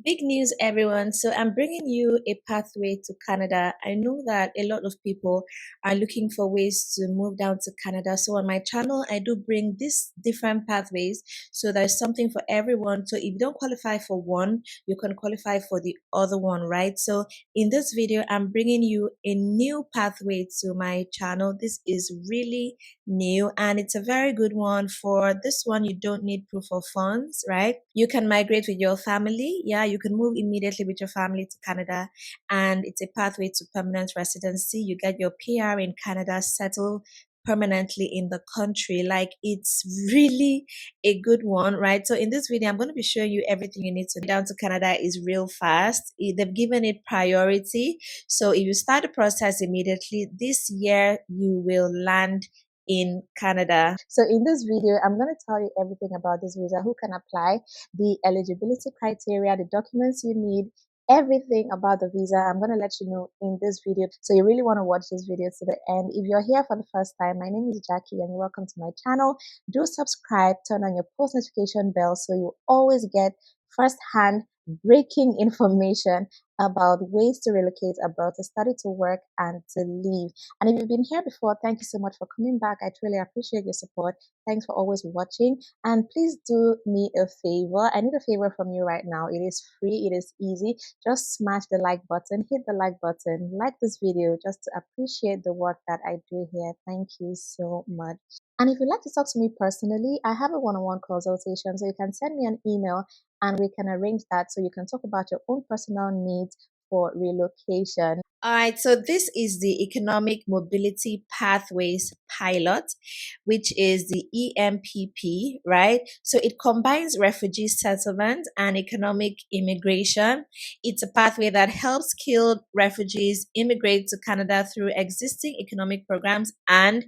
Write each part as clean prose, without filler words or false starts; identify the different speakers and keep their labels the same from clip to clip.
Speaker 1: Big news, everyone. So, I'm bringing you a pathway to Canada. I know that a lot of people are looking for ways to move down to Canada. So, on my channel, I do bring these different pathways. So, there's something for everyone. So, if you don't qualify for one, you can qualify for the other one, right? So, in this video, I'm bringing you a new pathway to my channel. This is really new and it's a very good one. For this one, you don't need proof of funds, right? You can migrate with your family. Yeah, you can move immediately with your family to Canada, and it's a pathway to permanent residency. You get your PR in Canada, settle permanently in the country. Like, it's really a good one, right? So in this video, I'm going to be showing you everything you need to down to Canada is real fast. They've given it priority. So if you start the process immediately this year, you will land in Canada. So in this video, I'm going to tell you everything about this visa, who can apply, the eligibility criteria, the documents you need, everything about the visa. I'm going to let you know in this video. So you really want to watch this video to the end. If you're here for the first time, my name is Jackie and welcome to my channel. Do subscribe, turn on your post notification bell so you always get first-hand breaking information about ways to relocate abroad, to study, to work, and to live. And if you've been here before, thank you so much for coming back. I truly appreciate your support. Thanks for always watching. And please do me a favor. I need a favor from you right now. It is free. It is easy. Just smash the like button. Hit the like button. Like this video just to appreciate the work that I do here. Thank you so much. And if you'd like to talk to me personally, I have a one-on-one consultation. So you can send me an email and we can arrange that so you can talk about your own personal needs for relocation. All right, so this is the Economic Mobility Pathways Pilot, which is the EMPP, right? So it combines refugee settlement and economic immigration. It's a pathway that helps skilled refugees immigrate to Canada through existing economic programs and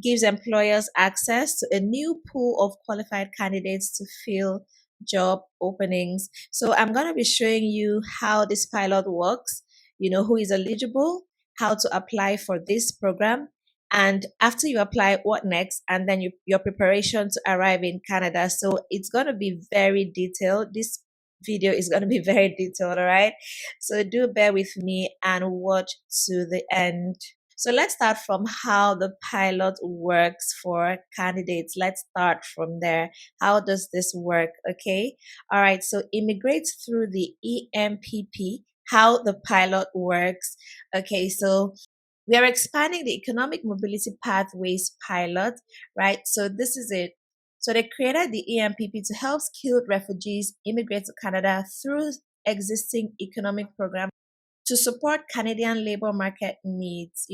Speaker 1: gives employers access to a new pool of qualified candidates to fill job openings. So I'm going to be showing you how this pilot works, who is eligible, how to apply for this program, and after you apply, what next, and then your preparation to arrive in Canada. So it's going to be very detailed. This video is going to be very detailed, all right? So do bear with me and watch to the end. So let's start from how the pilot works for candidates. Let's start from there. How does this work? Okay. All right. So immigrate through the EMPP, how the pilot works. Okay. So we are expanding the economic mobility pathways pilot, right? So this is it. So they created the EMPP to help skilled refugees immigrate to Canada through existing economic programs to support Canadian labor market needs.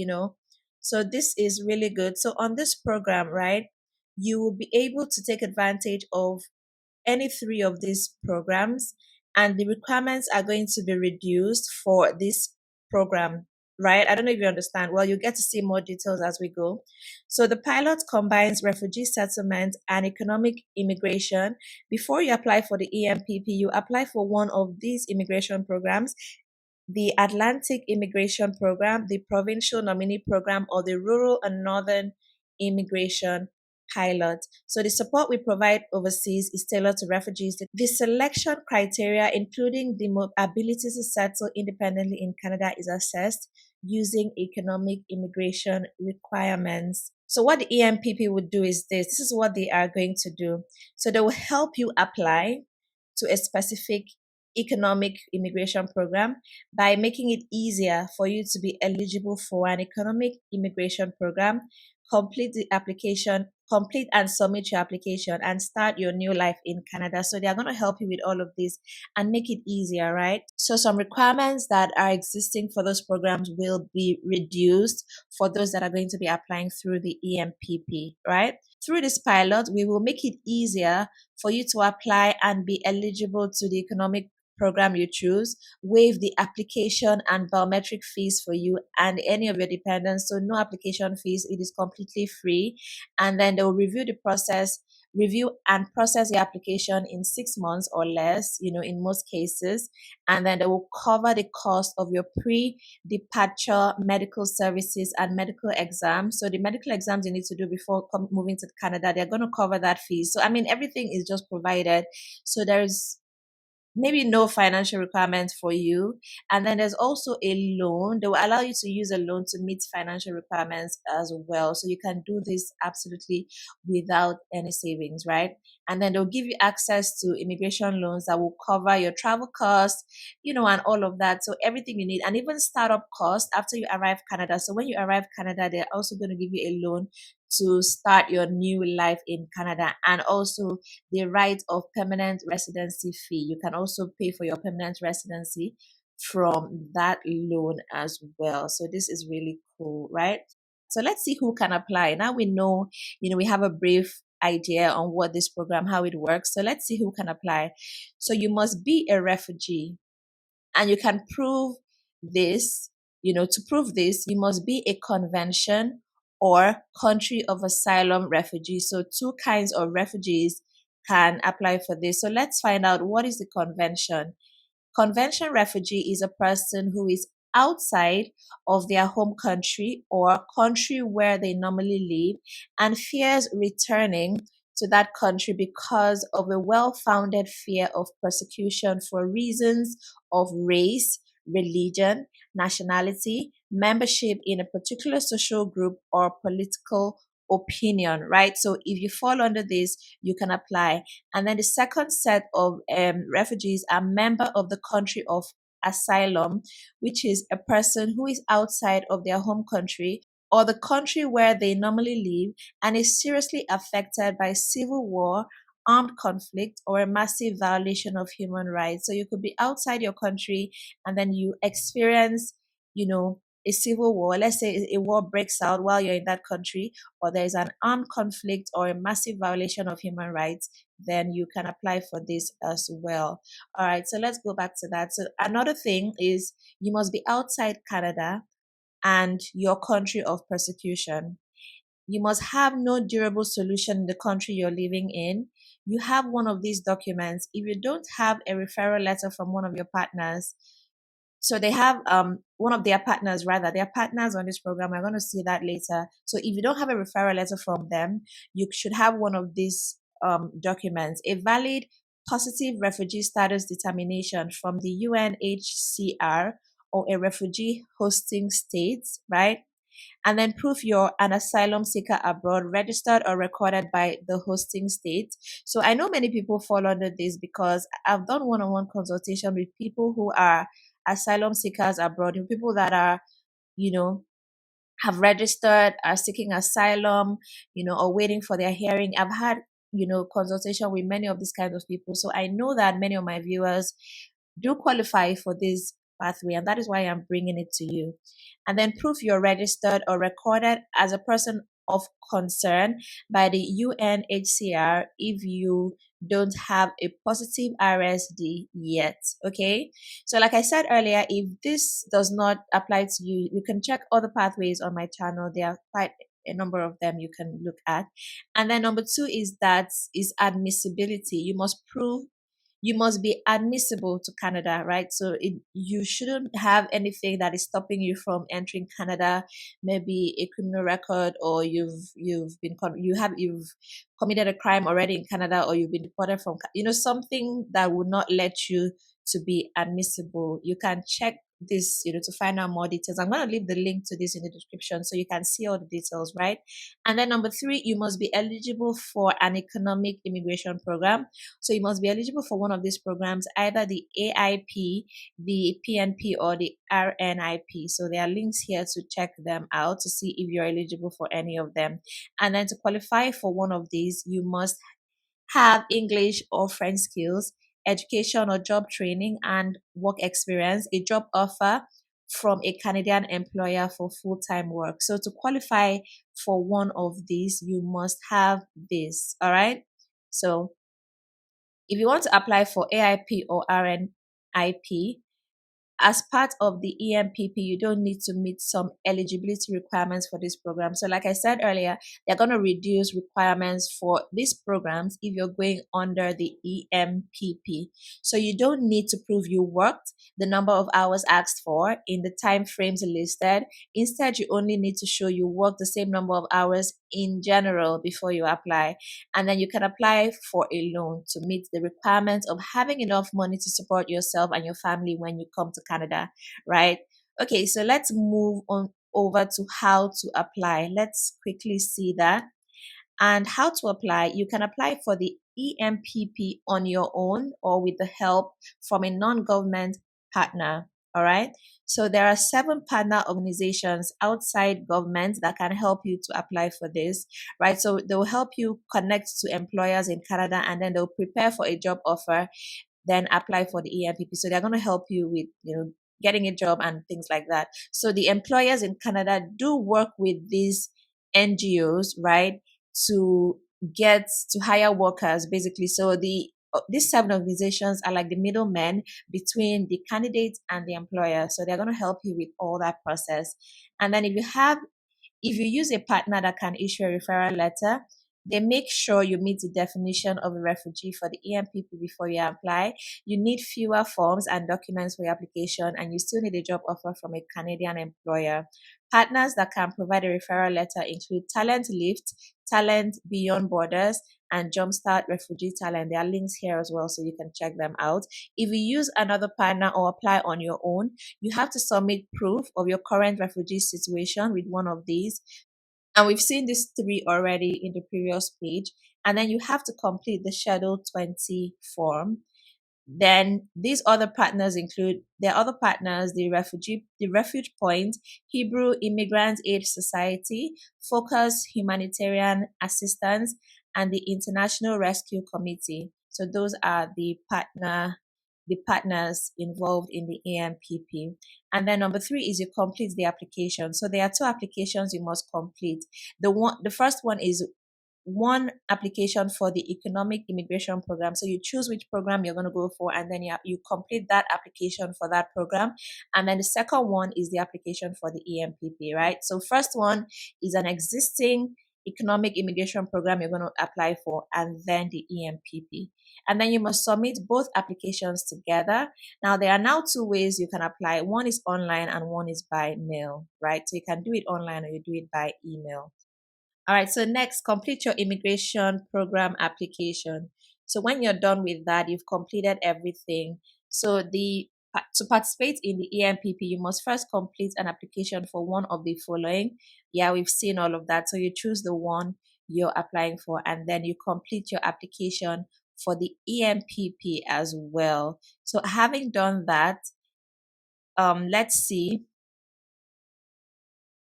Speaker 1: So this is really good. So on this program, right, you will be able to take advantage of any three of these programs, and the requirements are going to be reduced for this program, right? I don't know if you understand. Well, you get to see more details as we go. So the pilot combines refugee settlement and economic immigration. Before you apply for the EMPP, you apply for one of these immigration programs: the Atlantic Immigration Program, the Provincial Nominee Program, or the Rural and Northern Immigration Pilot. So the support we provide overseas is tailored to refugees. The selection criteria, including the ability to settle independently in Canada, is assessed using economic immigration requirements. So what the EMPP would do is this. This is what they are going to do. So they will help you apply to a specific economic immigration program by making it easier for you to be eligible for an economic immigration program. Complete and submit your application and start your new life in Canada. So they are going to help you with all of this and make it easier, right? So some requirements that are existing for those programs will be reduced for those that are going to be applying through the EMPP, right? Through this pilot, we will make it easier for you to apply and be eligible to the economic program you choose, waive the application and biometric fees for you and any of your dependents. So no application fees, it is completely free. And then they will review and process the application in 6 months or less, in most cases. And then they will cover the cost of your pre-departure medical services and medical exams. So the medical exams you need to do before moving to Canada, they're going to cover that fee. So, everything is just provided. So there's maybe no financial requirements for you. And then there's also a loan. They will allow you to use a loan to meet financial requirements as well. So you can do this absolutely without any savings, right? And then they'll give you access to immigration loans that will cover your travel costs, and all of that. So everything you need, and even startup costs after you arrive Canada. So when you arrive Canada, they're also going to give you a loan to start your new life in Canada, and also the right of permanent residency fee. You can also pay for your permanent residency from that loan as well. So this is really cool, right? So let's see who can apply. Now we know, we have a brief idea on what this program, how it works. So let's see who can apply. So you must be a refugee, and you can prove this. To prove this, you must be a convention or country of asylum refugee. So two kinds of refugees can apply for this. So let's find out, what is the convention. Convention refugee is a person who is outside of their home country or country where they normally live and fears returning to that country because of a well founded fear of persecution for reasons of race, religion, nationality, membership in a particular social group, or political opinion, right? So if you fall under this, you can apply. And then the second set of refugees are member of the country of asylum, which is a person who is outside of their home country or the country where they normally live and is seriously affected by civil war, armed conflict, or a massive violation of human rights. So you could be outside your country and then you experience, a civil war. Let's say a war breaks out while you're in that country, or there's an armed conflict or a massive violation of human rights, then you can apply for this as well. All right, so let's go back to that. So another thing is, you must be outside Canada and your country of persecution. You must have no durable solution in the country you're living in. You have one of these documents. If you don't have a referral letter from one of your partners, so they have one of their partners, rather, their partners on this program. I'm going to see that later. So if you don't have a referral letter from them, you should have one of these documents: a valid positive refugee status determination from the UNHCR or a refugee hosting state, right? And then proof you're an asylum seeker abroad, registered or recorded by the hosting state. So I know many people fall under this because I've done one-on-one consultation with people who are asylum seekers abroad, people that are, have registered, are seeking asylum, or waiting for their hearing. I've had, consultation with many of these kinds of people. So I know that many of my viewers do qualify for this pathway, and that is why I'm bringing it to you. And then proof you're registered or recorded as a person of concern by the UNHCR if you don't have a positive RSD yet. Okay, so like I said earlier, if this does not apply to you, you can check other pathways on my channel. There are quite a number of them you can look at. And then number two is admissibility. You must be admissible to Canada, right? So you shouldn't have anything that is stopping you from entering Canada, maybe a criminal record, or you've committed a crime already in Canada, or you've been deported from, something that would not let you to be admissible. You can check this, to find out more details. I'm going to leave the link to this in the description so you can see all the details, right? And then number three, you must be eligible for an economic immigration program. So you must be eligible for one of these programs, either the AIP, the PNP, or the RNIP. So there are links here to check them out to see if you're eligible for any of them. And then to qualify for one of these, you must have English or French skills, education or job training, and work experience, a job offer from a Canadian employer for full-time work. So to qualify for one of these, you must have this. All right. So if you want to apply for AIP or RNIP, as part of the EMPP, you don't need to meet some eligibility requirements for this program. So like I said earlier, they're going to reduce requirements for these programs if you're going under the EMPP. So you don't need to prove you worked the number of hours asked for in the time frames listed. Instead, you only need to show you worked the same number of hours in general before you apply. And then you can apply for a loan to meet the requirements of having enough money to support yourself and your family when you come to Canada, right? Okay, so let's move on over to how to apply. Let's quickly see that. And how to apply: you can apply for the EMPP on your own or with the help from a non-government partner. All right. So there are 7 partner organizations outside government that can help you to apply for this, right? So they'll help you connect to employers in Canada, and then they'll prepare for a job offer, then apply for the EMPP. So they're going to help you with, getting a job and things like that. So the employers in Canada do work with these NGOs, right, to get to hire workers, basically. So these 7 organizations are like the middlemen between the candidates and the employer. So they're going to help you with all that process. And then if you use a partner that can issue a referral letter, they make sure you meet the definition of a refugee for the EMPP before you apply. You need fewer forms and documents for your application, and you still need a job offer from a Canadian employer. Partners that can provide a referral letter include Talent Lift, Talent Beyond Borders, and Jumpstart Refugee Talent. There are links here as well, so you can check them out. If you use another partner or apply on your own, you have to submit proof of your current refugee situation with one of these. And we've seen these 3 already in the previous page. And then you have to complete the Schedule 20 form. Then these other partners include their other partners: the Refuge Point, Hebrew Immigrant Aid Society, Focus Humanitarian Assistance, and the International Rescue Committee. So those are the partners involved in the EMPP. And then number 3 is you complete the application. So there are 2 applications you must complete. The first one is one application for the Economic Immigration Program. So you choose which program you're going to go for, and then you complete that application for that program. And then the second one is the application for the EMPP, right? So first one is an existing Economic Immigration Program you're going to apply for, and then the EMPP. And then you must submit both applications together. Now, there are now 2 ways you can apply. One is online and one is by mail, right? So you can do it online or you do it by email. All right, so next, complete your immigration program application. So when you're done with that, you've completed everything. So to participate in the EMPP, you must first complete an application for one of the following. Yeah, we've seen all of that. So you choose the one you're applying for, and then you complete your application for the EMPP as well. So having done that, let's see.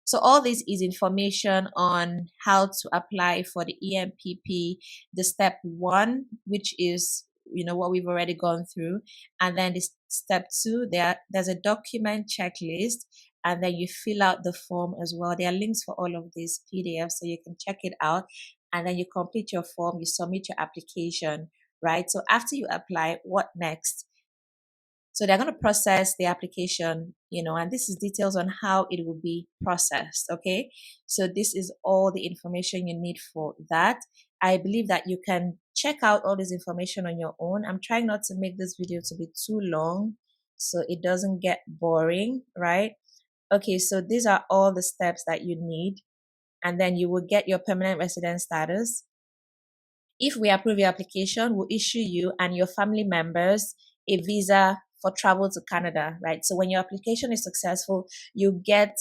Speaker 1: So all this is information on how to apply for the EMPP, the step 1, which is what we've already gone through, and then the step 2, there's a document checklist, and then you fill out the form as well. There are links for all of these PDFs, so you can check it out, and then you complete your form, you submit your application, right? So after you apply, what next? So they're going to process the application, and this is details on how it will be processed. Okay. So this is all the information you need for that. I believe that you can check out all this information on your own. I'm trying not to make this video to be too long so it doesn't get boring, right? Okay. So these are all the steps that you need, and then you will get your permanent resident status. If we approve your application, we'll issue you and your family members a visa for travel to Canada, right? So when your application is successful, you get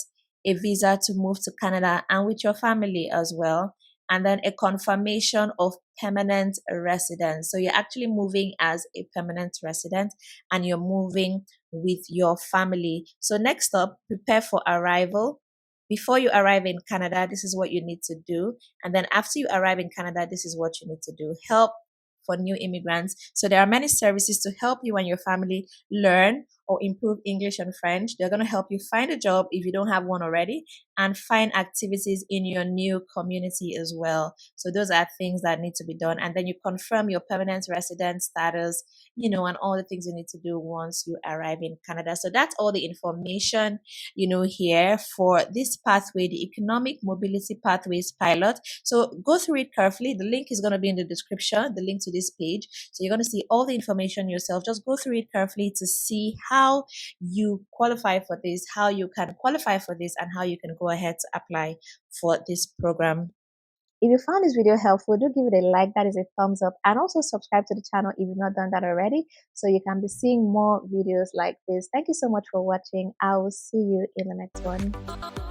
Speaker 1: a visa to move to Canada and with your family as well. And then a confirmation of permanent residence. So you're actually moving as a permanent resident and you're moving with your family. So next up, prepare for arrival. Before you arrive in Canada, this is what you need to do. And then after you arrive in Canada, this is what you need to do. Help for new immigrants. So there are many services to help you and your family learn or improve English and French. They're going to help you find a job if you don't have one already, and find activities in your new community as well. So those are things that need to be done. And then you confirm your permanent resident status, and all the things you need to do once you arrive in Canada. So that's all the information, here for this pathway, the Economic Mobility Pathways Pilot. So go through it carefully. The link is going to be in the description, the link to this page. So you're going to see all the information yourself. Just go through it carefully to see how you qualify for this, how you can qualify for this, and how you can go ahead to apply for this program. If you found this video helpful, do give it a like, that is a thumbs up, and also subscribe to the channel if you've not done that already, so you can be seeing more videos like this. Thank you so much for watching. I will see you in the next one.